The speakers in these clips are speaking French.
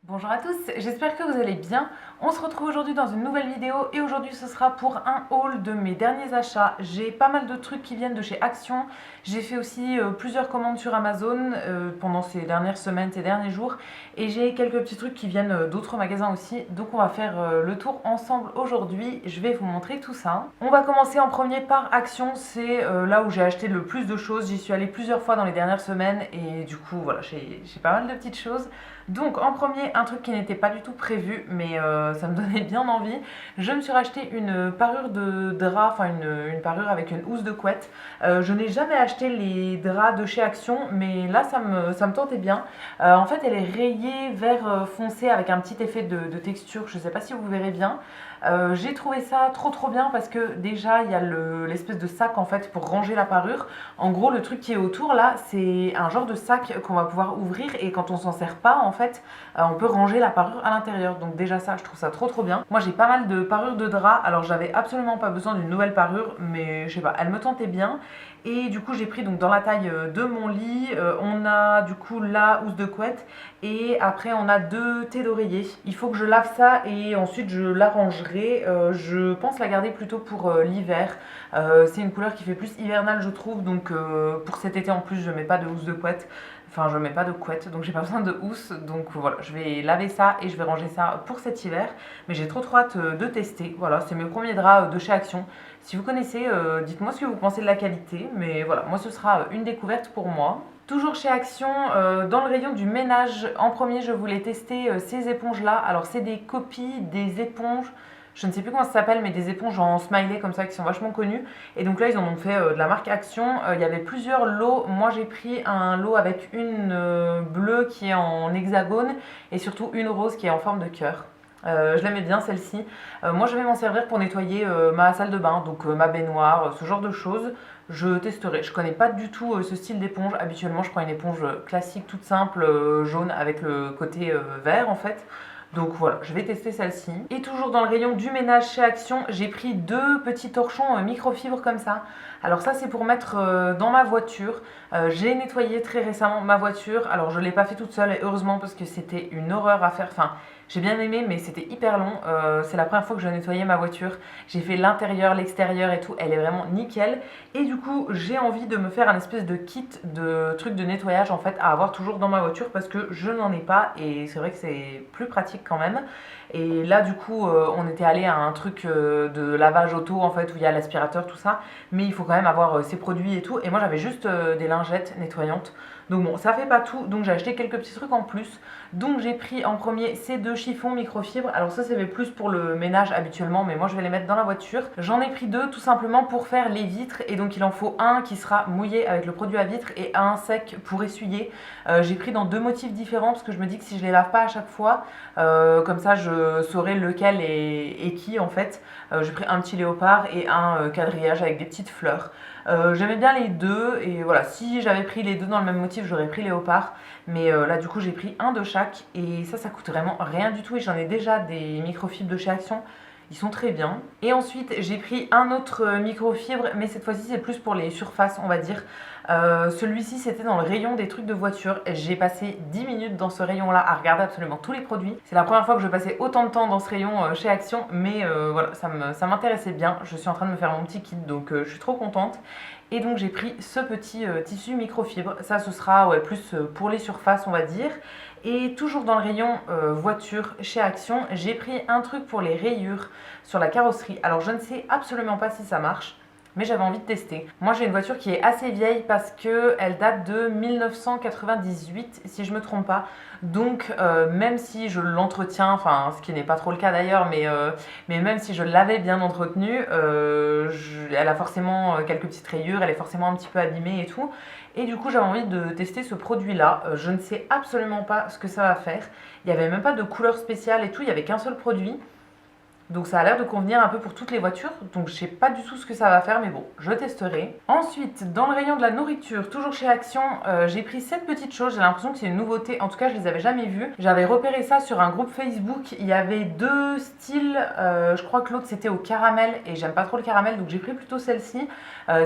Bonjour à tous, j'espère que vous allez bien. On se retrouve aujourd'hui dans une nouvelle vidéo et aujourd'hui ce sera pour un haul de mes derniers achats. J'ai pas mal de trucs qui viennent de chez Action. J'ai fait aussi plusieurs commandes sur Amazon pendant ces dernières semaines, ces derniers jours. Et j'ai quelques petits trucs qui viennent d'autres magasins aussi. Donc on va faire le tour ensemble aujourd'hui. Je vais vous montrer tout ça. On va commencer en premier par Action. C'est là où j'ai acheté le plus de choses. J'y suis allée plusieurs fois dans les dernières semaines et du coup voilà, j'ai pas mal de petites choses. Donc en premier, un truc qui n'était pas du tout prévu, mais ça me donnait bien envie. Je me suis racheté une parure de drap, enfin une parure avec une housse de couette. Je n'ai jamais acheté les draps de chez Action, mais là ça me tentait bien. En fait, elle est rayée vert foncé avec un petit effet de texture, je ne sais pas si vous verrez bien. J'ai trouvé ça trop bien parce que déjà il y a l'espèce de sac en fait pour ranger la parure. En gros le truc qui est autour là c'est un genre de sac qu'on va pouvoir ouvrir et quand on s'en sert pas en fait on peut ranger la parure à l'intérieur. Donc déjà ça je trouve ça trop bien. Moi j'ai pas mal de parures de drap, alors j'avais absolument pas besoin d'une nouvelle parure mais je sais pas, elle me tentait bien. Et du coup j'ai pris donc dans la taille de mon lit, on a du coup la housse de couette et après on a 2 thés d'oreiller. Il faut que je lave ça et ensuite je l'arrangerai. Je pense la garder plutôt pour l'hiver. C'est une couleur qui fait plus hivernale je trouve, donc pour cet été en plus je mets pas de housse de couette. Enfin, je mets pas de couette, donc j'ai pas besoin de housse. Donc voilà, je vais laver ça et je vais ranger ça pour cet hiver. Mais j'ai trop hâte de tester. Voilà, c'est mes premiers draps de chez Action. Si vous connaissez, dites-moi ce que vous pensez de la qualité. Mais voilà, moi ce sera une découverte pour moi. Toujours chez Action, dans le rayon du ménage, en premier je voulais tester ces éponges là. Alors c'est des copies des éponges, je ne sais plus comment ça s'appelle, mais des éponges en smiley comme ça qui sont vachement connues. Et donc là ils en ont fait de la marque Action. Il y avait plusieurs lots. Moi j'ai pris un lot avec une bleue qui est en hexagone et surtout une rose qui est en forme de cœur. Je l'aimais bien celle-ci. Moi je vais m'en servir pour nettoyer ma salle de bain, donc ma baignoire, ce genre de choses. Je testerai. Je connais pas du tout ce style d'éponge. Habituellement je prends une éponge classique toute simple, jaune avec le côté vert en fait. Donc voilà, je vais tester celle-ci. Et toujours dans le rayon du ménage chez Action, j'ai pris 2 petits torchons microfibres comme ça. Alors ça c'est pour mettre dans ma voiture. J'ai nettoyé très récemment ma voiture. Alors je ne l'ai pas fait toute seule et heureusement parce que c'était une horreur à faire. Enfin, j'ai bien aimé mais c'était hyper long. C'est la première fois que je nettoyais ma voiture. J'ai fait l'intérieur, l'extérieur et tout. Elle est vraiment nickel. Et du coup j'ai envie de me faire un espèce de kit de trucs de nettoyage en fait à avoir toujours dans ma voiture parce que je n'en ai pas et c'est vrai que c'est plus pratique quand même. Et là du coup on était allé à un truc de lavage auto en fait où il y a l'aspirateur tout ça, mais il faut quand même avoir ces produits et tout et moi j'avais juste des lingettes nettoyantes. Donc bon, ça fait pas tout, donc j'ai acheté quelques petits trucs en plus. Donc j'ai pris en premier ces 2 chiffons microfibres. Alors ça c'est plus pour le ménage habituellement, mais moi je vais les mettre dans la voiture. J'en ai pris 2 tout simplement pour faire les vitres et donc il en faut un qui sera mouillé avec le produit à vitre et un sec pour essuyer. J'ai pris dans 2 motifs différents parce que je me dis que si je les lave pas à chaque fois, comme ça je saurai lequel est qui en fait. J'ai pris un petit léopard et un quadrillage avec des petites fleurs. J'aimais bien les deux et voilà, si j'avais pris les deux dans le même motif j'aurais pris léopard, mais là du coup j'ai pris un de chaque et ça coûte vraiment rien du tout et j'en ai déjà des microfibres de chez Action. Ils sont très bien. Et ensuite, j'ai pris un autre microfibre, mais cette fois-ci, c'est plus pour les surfaces, on va dire. Celui-ci, c'était dans le rayon des trucs de voiture. J'ai passé 10 minutes dans ce rayon-là à regarder absolument tous les produits. C'est la première fois que je passais autant de temps dans ce rayon chez Action, mais voilà, ça m'intéressait bien. Je suis en train de me faire mon petit kit, donc je suis trop contente. Et donc j'ai pris ce petit tissu microfibre. Ça, ce sera ouais, plus pour les surfaces, on va dire. Et toujours dans le rayon voiture chez Action, j'ai pris un truc pour les rayures sur la carrosserie. Alors je ne sais absolument pas si ça marche, mais j'avais envie de tester. Moi j'ai une voiture qui est assez vieille parce qu'elle date de 1998 si je me trompe pas. Donc même si je l'entretiens, enfin ce qui n'est pas trop le cas d'ailleurs, mais même si je l'avais bien entretenue, elle a forcément quelques petites rayures, elle est forcément un petit peu abîmée et tout. Et du coup j'avais envie de tester ce produit là. Je ne sais absolument pas ce que ça va faire. Il n'y avait même pas de couleur spéciale et tout, il n'y avait qu'un seul produit. Donc ça a l'air de convenir un peu pour toutes les voitures, donc je sais pas du tout ce que ça va faire, mais bon, je testerai. Ensuite, dans le rayon de la nourriture, toujours chez Action, j'ai pris cette petite chose, j'ai l'impression que c'est une nouveauté, en tout cas je les avais jamais vues. J'avais repéré ça sur un groupe Facebook, il y avait 2 styles, je crois que l'autre c'était au caramel, et j'aime pas trop le caramel, donc j'ai pris plutôt celle-ci.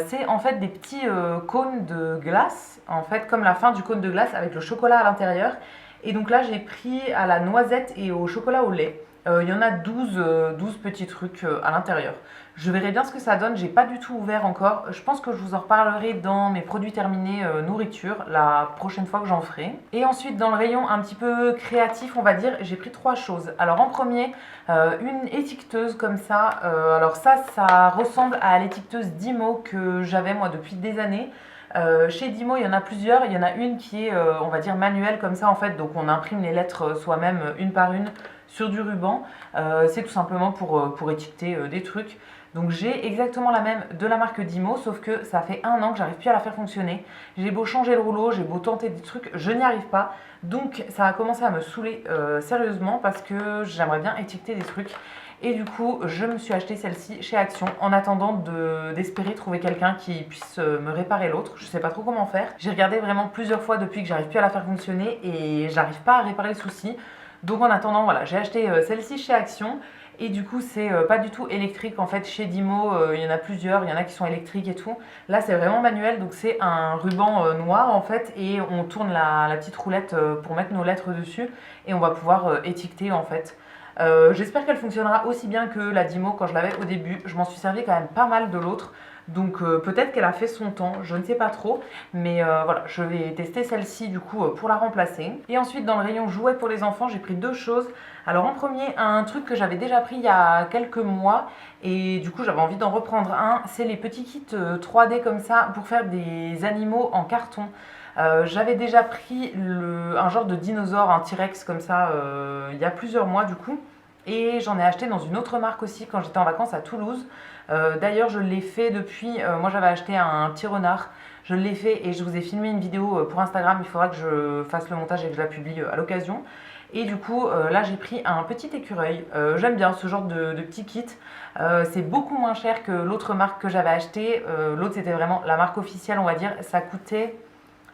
C'est en fait des petits cônes de glace, en fait comme la fin du cône de glace avec le chocolat à l'intérieur. Et donc là, j'ai pris à la noisette et au chocolat au lait. Il y en a 12 petits trucs à l'intérieur. Je verrai bien ce que ça donne, j'ai pas du tout ouvert encore. Je pense que je vous en reparlerai dans mes produits terminés nourriture la prochaine fois que j'en ferai. Et ensuite dans le rayon un petit peu créatif on va dire, j'ai pris 3 choses. Alors en premier, une étiqueteuse comme ça. Alors ça ressemble à l'étiqueteuse Dymo que j'avais moi depuis des années. Chez Dymo, il y en a plusieurs. Il y en a une qui est, on va dire, manuelle comme ça en fait. Donc on imprime les lettres soi-même une par une sur du ruban. C'est tout simplement pour étiqueter des trucs. Donc j'ai exactement la même de la marque Dymo, sauf que ça fait 1 an que j'arrive plus à la faire fonctionner. J'ai beau changer le rouleau, j'ai beau tenter des trucs, je n'y arrive pas. Donc ça a commencé à me saouler sérieusement parce que j'aimerais bien étiqueter des trucs. Et du coup, je me suis acheté celle-ci chez Action en attendant d'espérer trouver quelqu'un qui puisse me réparer l'autre. Je sais pas trop comment faire. J'ai regardé vraiment plusieurs fois depuis que j'arrive plus à la faire fonctionner et j'arrive pas à réparer le souci. Donc en attendant, voilà, j'ai acheté celle-ci chez Action. Et du coup, c'est pas du tout électrique. En fait, chez Dymo, il y en a plusieurs. Il y en a qui sont électriques et tout. Là, c'est vraiment manuel. Donc, c'est un ruban noir, en fait. Et on tourne la petite roulette pour mettre nos lettres dessus. Et on va pouvoir étiqueter, en fait. J'espère qu'elle fonctionnera aussi bien que la Dymo quand je l'avais au début. Je m'en suis servi quand même pas mal de l'autre. Donc peut-être qu'elle a fait son temps, je ne sais pas trop. Mais voilà, je vais tester celle-ci du coup pour la remplacer. Et ensuite dans le rayon jouets pour les enfants, j'ai pris 2 choses. Alors en premier, un truc que j'avais déjà pris il y a quelques mois. Et du coup j'avais envie d'en reprendre un. C'est les petits kits 3D comme ça pour faire des animaux en carton. J'avais déjà pris un genre de dinosaure, un T-Rex comme ça, il y a plusieurs mois du coup. Et j'en ai acheté dans une autre marque aussi quand j'étais en vacances à Toulouse. D'ailleurs, je l'ai fait depuis. Moi, j'avais acheté un petit renard. Je l'ai fait et je vous ai filmé une vidéo pour Instagram. Il faudra que je fasse le montage et que je la publie à l'occasion. Et du coup, là, j'ai pris un petit écureuil. J'aime bien ce genre de petit kit. C'est beaucoup moins cher que l'autre marque que j'avais acheté. L'autre, c'était vraiment la marque officielle, on va dire. Ça coûtait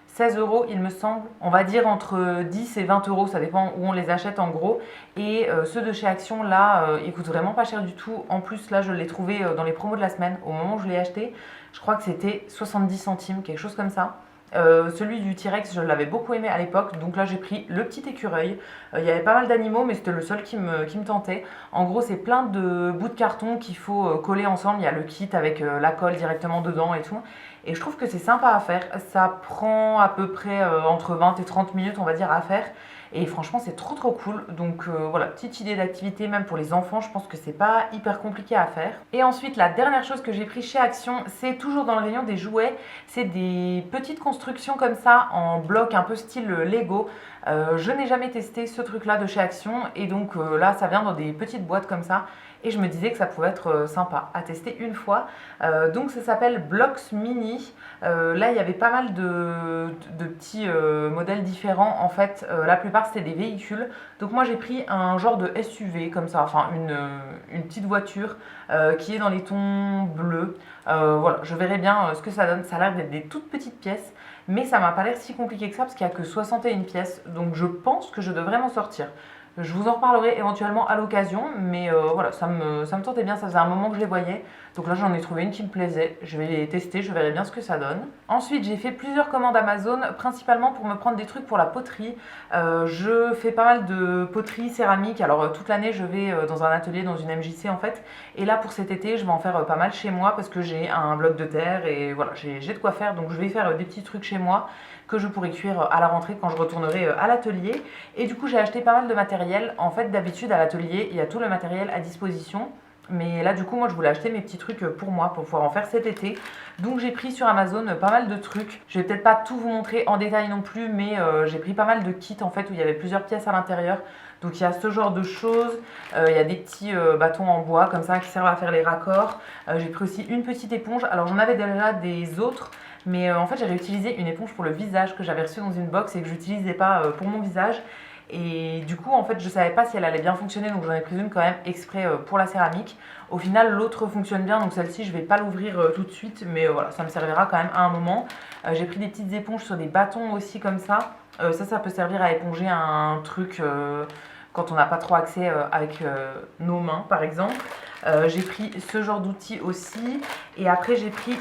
16 euros, il me semble. On va dire entre 10 et 20 euros, ça dépend où on les achète en gros. Et ceux de chez Action, là, ils coûtent vraiment pas cher du tout. En plus, là, je l'ai trouvé dans les promos de la semaine. Au moment où je l'ai acheté, je crois que c'était 70 centimes, quelque chose comme ça. Celui du T-Rex, je l'avais beaucoup aimé à l'époque, donc là j'ai pris le petit écureuil. Il y avait pas mal d'animaux, mais c'était le seul qui me tentait. En gros, c'est plein de bouts de carton qu'il faut coller ensemble. Il y a le kit avec la colle directement dedans et tout. Et je trouve que c'est sympa à faire. Ça prend à peu près entre 20 et 30 minutes, on va dire, à faire. Et franchement, c'est trop trop cool. Donc voilà, petite idée d'activité, même pour les enfants, je pense que c'est pas hyper compliqué à faire. Et ensuite, la dernière chose que j'ai pris chez Action, c'est toujours dans le rayon des jouets. C'est des petites constructions comme ça, en bloc un peu style Lego. Je n'ai jamais testé ce truc-là de chez Action. Et donc là, ça vient dans des petites boîtes comme ça. Et je me disais que ça pouvait être sympa à tester une fois. Donc ça s'appelle Blox Mini. Là, il y avait pas mal de petits modèles différents. En fait, la plupart, c'était des véhicules. Donc moi, j'ai pris un genre de SUV comme ça, enfin une petite voiture qui est dans les tons bleus. Voilà, je verrai bien ce que ça donne. Ça a l'air d'être des toutes petites pièces. Mais ça m'a pas l'air si compliqué que ça parce qu'il n'y a que 61 pièces. Donc je pense que je devrais m'en sortir. Je vous en reparlerai éventuellement à l'occasion, mais voilà, ça me tentait bien, ça faisait un moment que je les voyais. Donc là, j'en ai trouvé une qui me plaisait. Je vais les tester, je verrai bien ce que ça donne. Ensuite, j'ai fait plusieurs commandes Amazon, principalement pour me prendre des trucs pour la poterie. Je fais pas mal de poterie céramique. Alors toute l'année, je vais dans un atelier, dans une MJC en fait. Et là, pour cet été, je vais en faire pas mal chez moi parce que j'ai un bloc de terre et voilà, j'ai de quoi faire. Donc je vais faire des petits trucs chez moi que je pourrai cuire à la rentrée quand je retournerai à l'atelier. Et du coup, j'ai acheté pas mal de matériel. En fait, d'habitude, à l'atelier, il y a tout le matériel à disposition. Mais là, du coup, moi, je voulais acheter mes petits trucs pour moi, pour pouvoir en faire cet été. Donc, j'ai pris sur Amazon pas mal de trucs. Je vais peut-être pas tout vous montrer en détail non plus, mais j'ai pris pas mal de kits, en fait, où il y avait plusieurs pièces à l'intérieur. Donc, il y a ce genre de choses. Il y a des petits bâtons en bois, comme ça, qui servent à faire les raccords. J'ai pris aussi une petite éponge. Alors, j'en avais déjà des autres. Mais en fait, j'avais utilisé une éponge pour le visage que j'avais reçue dans une box et que je n'utilisais pas pour mon visage. Et du coup, en fait, je savais pas si elle allait bien fonctionner, donc j'en ai pris une quand même exprès pour la céramque. Au final, l'autre fonctionne bien, donc celle-ci, je vais pas l'ouvrir tout de suite, mais voilà, ça me servira quand même à un moment. J'ai pris des petites éponges sur des bâtons aussi comme ça. Ça peut servir à éponger un truc quand on n'a pas trop accès avec nos mains, par exemple. J'ai pris ce genre d'outils aussi. Et après j'ai pris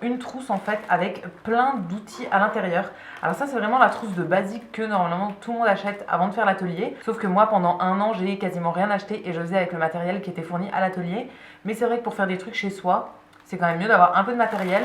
une trousse en fait avec plein d'outils à l'intérieur. Alors ça c'est vraiment la trousse de basique que normalement tout le monde achète avant de faire l'atelier. Sauf que moi pendant un an j'ai quasiment rien acheté et je faisais avec le matériel qui était fourni à l'atelier. Mais c'est vrai que pour faire des trucs chez soi, c'est quand même mieux d'avoir un peu de matériel.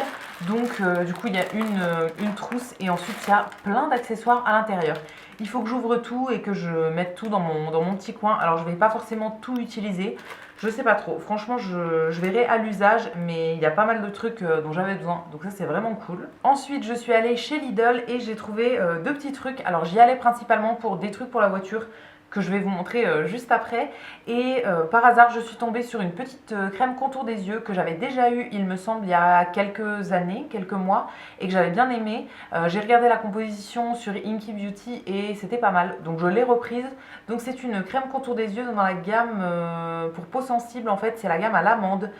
Donc du coup il y a une trousse et ensuite il y a plein d'accessoires à l'intérieur. Il faut que j'ouvre tout et que je mette tout dans mon petit coin. Alors je ne vais pas forcément tout utiliser. Je sais pas trop. Franchement je verrai à l'usage, mais il y a pas mal de trucs dont j'avais besoin. Donc ça c'est vraiment cool. Ensuite je suis allée chez Lidl et j'ai trouvé deux petits trucs. Alors j'y allais principalement pour des trucs pour la voiture que je vais vous montrer juste après. Et par hasard, je suis tombée sur une petite crème contour des yeux que j'avais déjà eu, il me semble, il y a quelques années, quelques mois, et que j'avais bien aimé. J'ai regardé la composition sur Inky Beauty et c'était pas mal, donc je l'ai reprise. Donc c'est une crème contour des yeux dans la gamme pour peau sensible, en fait, c'est la gamme à l'amande.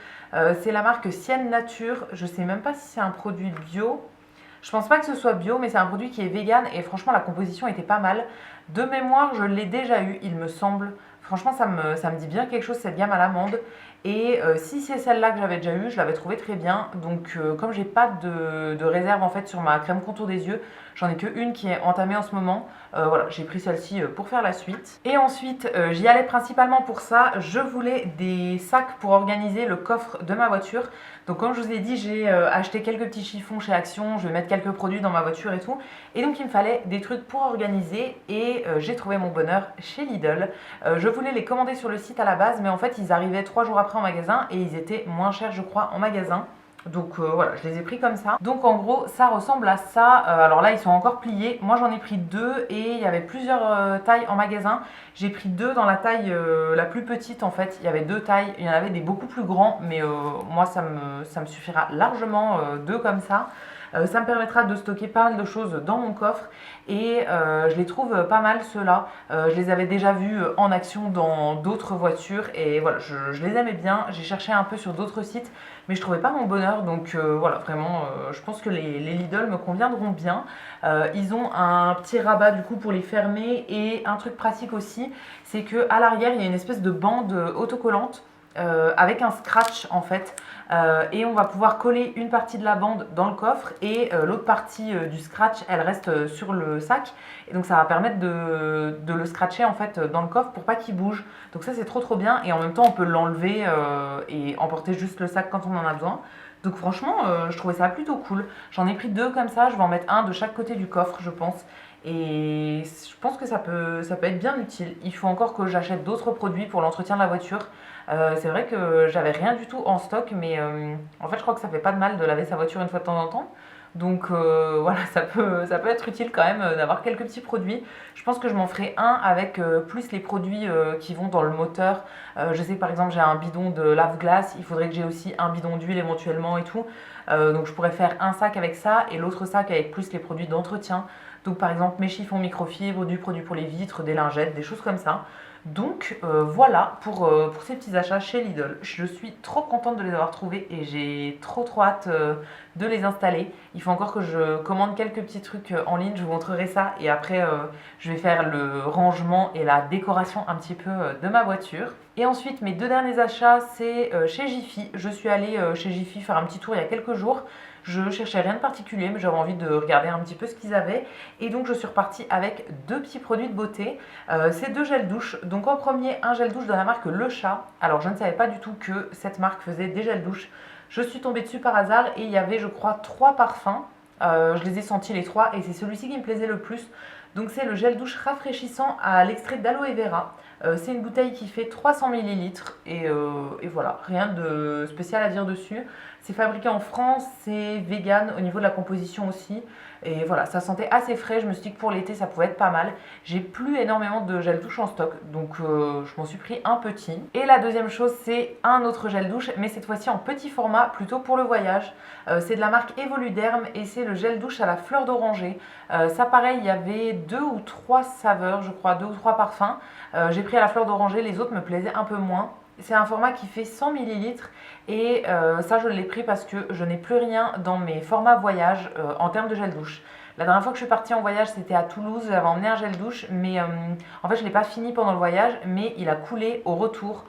C'est la marque Sienne Nature, je sais même pas si c'est un produit bio. Je pense pas que ce soit bio, mais c'est un produit qui est vegan et franchement la composition était pas mal. De mémoire, je l'ai déjà eu, il me semble. Franchement, ça me dit bien quelque chose, cette gamme à l'amande. Et si c'est celle-là que j'avais déjà eue, je l'avais trouvée très bien. Donc comme j'ai pas de réserve en fait sur ma crème contour des yeux, j'en ai qu'une qui est entamée en ce moment. Voilà, j'ai pris celle-ci pour faire la suite. Et ensuite, j'y allais principalement pour ça. Je voulais des sacs pour organiser le coffre de ma voiture. Donc comme je vous ai dit, j'ai acheté quelques petits chiffons chez Action. Je vais mettre quelques produits dans ma voiture et tout. Et donc il me fallait des trucs pour organiser. Et j'ai trouvé mon bonheur chez Lidl. Je voulais les commander sur le site à la base, mais en fait ils arrivaient 3 jours après en magasin. Et ils étaient moins chers je crois en magasin. Donc voilà, je les ai pris comme ça. Donc en gros, ça ressemble à ça. Alors là, ils sont encore pliés. Moi, j'en ai pris deux et il y avait plusieurs tailles en magasin. J'ai pris deux dans la taille la plus petite en fait. Il y avait deux tailles. Il y en avait des beaucoup plus grands, mais moi, ça me suffira largement deux comme ça. Ça me permettra de stocker pas mal de choses dans mon coffre et je les trouve pas mal ceux-là. Je les avais déjà vus en action dans d'autres voitures et voilà, je les aimais bien. J'ai cherché un peu sur d'autres sites mais je trouvais pas mon bonheur donc voilà, vraiment je pense que les Lidl me conviendront bien. Ils ont un petit rabat du coup pour les fermer et un truc pratique aussi, c'est que à l'arrière il y a une espèce de bande autocollante avec un scratch en fait. Et on va pouvoir coller une partie de la bande dans le coffre et l'autre partie du scratch elle reste sur le sac et donc ça va permettre de le scratcher en fait dans le coffre pour pas qu'il bouge. Donc ça c'est trop bien et en même temps on peut l'enlever et emporter juste le sac quand on en a besoin. Donc franchement je trouvais ça plutôt cool. J'en ai pris deux comme ça, je vais en mettre un de chaque côté du coffre je pense. Et je pense que ça peut être bien utile. Il faut encore que j'achète d'autres produits pour l'entretien de la voiture. C'est vrai que j'avais rien du tout en stock, mais en fait je crois que ça fait pas de mal de laver sa voiture une fois de temps en temps. Donc voilà, ça peut être utile quand même d'avoir quelques petits produits. Je pense que je m'en ferai un avec plus les produits qui vont dans le moteur. Je sais que par exemple j'ai un bidon de lave-glace, il faudrait que j'ai aussi un bidon d'huile éventuellement et tout. Donc je pourrais faire un sac avec ça et l'autre sac avec plus les produits d'entretien. Donc par exemple mes chiffons microfibres, du produit pour les vitres, des lingettes, des choses comme ça. Donc voilà pour ces petits achats chez Lidl. Je suis trop contente de les avoir trouvés et j'ai trop hâte de les installer. Il faut encore que je commande quelques petits trucs en ligne, je vous montrerai ça et après je vais faire le rangement et la décoration un petit peu de ma voiture. Et ensuite mes deux derniers achats c'est chez Jiffy. Je suis allée chez Jiffy faire un petit tour il y a quelques jours. Je cherchais rien de particulier, mais j'avais envie de regarder un petit peu ce qu'ils avaient. Et donc, je suis repartie avec deux petits produits de beauté. C'est deux gels douche. Donc, en premier, un gel douche de la marque Le Chat. Alors, je ne savais pas du tout que cette marque faisait des gels douche. Je suis tombée dessus par hasard et il y avait, je crois, 3 parfums. Je les ai sentis les 3 et c'est celui-ci qui me plaisait le plus. Donc, c'est le gel douche rafraîchissant à l'extrait d'aloe vera. C'est une bouteille qui fait 300 ml et voilà, rien de spécial à dire dessus. C'est fabriqué en France, c'est vegan au niveau de la composition aussi. Et voilà, ça sentait assez frais, je me suis dit que pour l'été ça pouvait être pas mal. J'ai plus énormément de gel douche en stock, donc je m'en suis pris un petit. Et la deuxième chose c'est un autre gel douche, mais cette fois-ci en petit format, plutôt pour le voyage. C'est de la marque Evoluderm et c'est le gel douche à la fleur d'oranger. Ça pareil, il y avait 2 ou 3 saveurs, je crois, 2 ou 3 parfums. J'ai pris à la fleur d'oranger, les autres me plaisaient un peu moins. C'est un format qui fait 100 ml et ça je l'ai pris parce que je n'ai plus rien dans mes formats voyage en termes de gel douche. La dernière fois que je suis partie en voyage, c'était à Toulouse, j'avais emmené un gel douche, mais en fait je ne l'ai pas fini pendant le voyage, mais il a coulé au retour.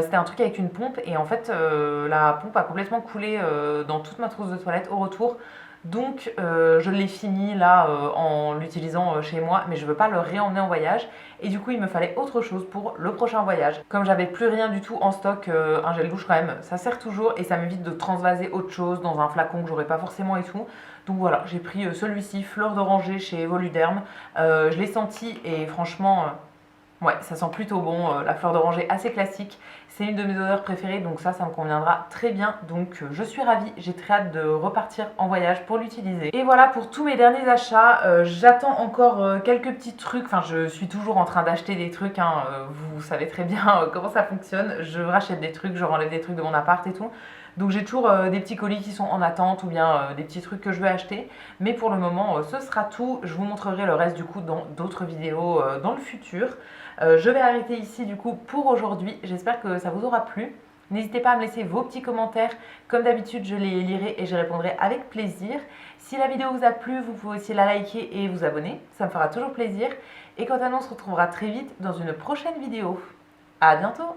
C'était un truc avec une pompe et en fait la pompe a complètement coulé dans toute ma trousse de toilette au retour. Donc je l'ai fini là en l'utilisant chez moi, mais je veux pas le réemmener en voyage. Et du coup il me fallait autre chose pour le prochain voyage. Comme j'avais plus rien du tout en stock, un gel douche quand même, ça sert toujours et ça m'évite de transvaser autre chose dans un flacon que j'aurais pas forcément et tout. Donc voilà, j'ai pris celui-ci, fleur d'oranger chez Voluderm. Je l'ai senti et franchement, ouais, ça sent plutôt bon. La fleur d'oranger assez classique. C'est une de mes odeurs préférées, donc ça me conviendra très bien. Donc je suis ravie, j'ai très hâte de repartir en voyage pour l'utiliser. Et voilà pour tous mes derniers achats. J'attends encore quelques petits trucs. Enfin, je suis toujours en train d'acheter des trucs, hein. Vous savez très bien comment ça fonctionne. Je rachète des trucs, je renlève des trucs de mon appart et tout. Donc j'ai toujours des petits colis qui sont en attente ou bien des petits trucs que je veux acheter. Mais pour le moment, ce sera tout. Je vous montrerai le reste du coup dans d'autres vidéos dans le futur. Je vais arrêter ici du coup pour aujourd'hui. J'espère que ça vous aura plu. N'hésitez pas à me laisser vos petits commentaires. Comme d'habitude, je les lirai et je répondrai avec plaisir. Si la vidéo vous a plu, vous pouvez aussi la liker et vous abonner. Ça me fera toujours plaisir. Et quant à nous, on se retrouvera très vite dans une prochaine vidéo. À bientôt!